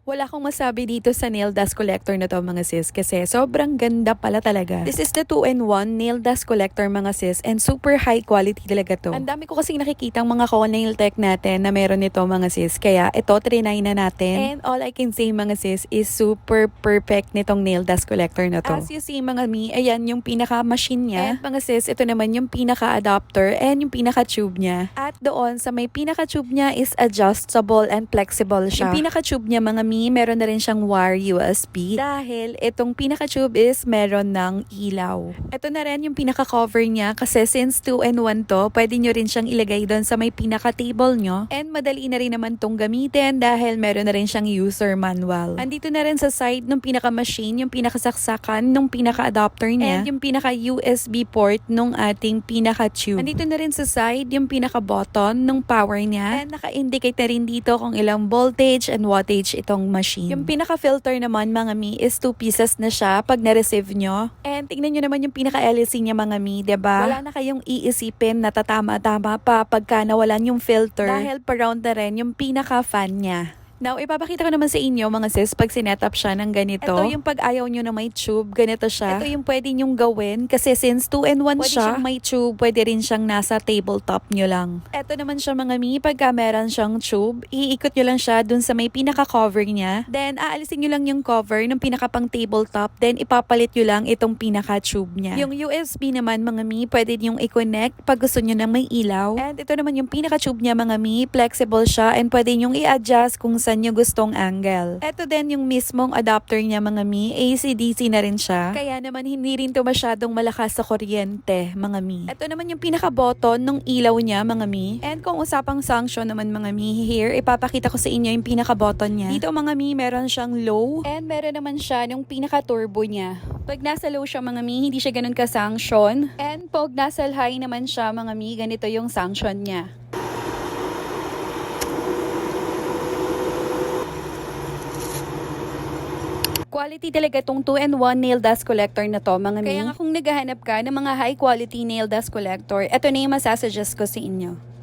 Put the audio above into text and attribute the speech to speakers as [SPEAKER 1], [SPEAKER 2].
[SPEAKER 1] Wala akong masabi dito sa nail dust collector na to mga sis kasi sobrang ganda pala talaga. This is the 2-in-1 nail dust collector mga sis and super high quality talaga to. Ang dami ko kasing nakikitang mga nail tech natin na meron nito mga sis kaya ito trinay na natin. And all I can say mga sis is super perfect nitong nail dust collector na to. As you see mga mi, ayan yung pinaka machine niya. And mga sis, ito naman yung pinaka adapter and yung pinaka tube niya. At doon sa may pinaka tube niya is adjustable and flexible siya. Yung pinaka tube niya mga mi, meron na rin siyang wire USB dahil itong pinaka-tube is meron ng ilaw. Ito na rin yung pinaka-cover niya kasi since 2-in-1 to, pwede nyo rin siyang ilagay doon sa may pinaka-table nyo and madali na rin naman tong gamitin dahil meron na rin siyang user manual. Andito na rin sa side ng pinaka-machine yung pinaka-saksakan ng pinaka-adapter niya and yung pinaka-USB port ng ating pinaka-tube. Andito na rin sa side yung pinaka-button ng power niya and naka-indicate na rin dito kung ilang voltage and wattage itong machine. Yung pinaka-filter naman mga mi is 2 pieces na siya pag na-receive nyo. And tingnan nyo naman yung pinaka-LC niya mga mi, diba? Wala na kayong iisipin na tatama-tama pa pagka nawalan yung filter dahil pa-round na rin yung pinaka-fan niya. Now, ipapakita ko naman sa inyo mga sis pag sinetup siya ng ganito. Ito yung pag ayaw nyo na may tube, ganito siya. Ito yung pwede nyong gawin kasi since 2-in-1 siya, siyang may tube, pwede rin siyang nasa tabletop nyo lang. Ito naman siya mga mi, pagka meron siyang tube, iikot nyo lang siya dun sa may pinaka-cover niya. Then, aalisin nyo lang yung cover ng pinaka-pang tabletop, then ipapalit nyo lang itong pinaka-tube niya. Yung USB naman mga mi, pwede nyong i-connect pag gusto nyo ng may ilaw. And ito naman yung pinaka-tube niya mga mi, flexible siya and pwede nyong i-adjust kung saan nyo gustong angle. Ito din yung mismong adapter niya mga mi, AC/DC na rin siya. Kaya naman hindi rin to masyadong malakas sa kuryente mga mi. Ito naman yung pinaka-button ng ilaw niya mga mi. And kung usapang sanction naman mga mi, here ipapakita ko sa inyo yung pinaka-button niya. Dito mga mi, meron siyang low and meron naman siya yung pinaka-turbo niya. Pag nasa low siya mga mi, hindi siya ganun ka-sanction. And pag nasa high naman siya mga mi, ganito yung sanction niya. Quality talaga itong 2-in-1 nail dust collector na to mga mi. Kaya nga kung naghahanap ka ng mga high quality nail dust collector, ito na yung masasuggest ko sa inyo.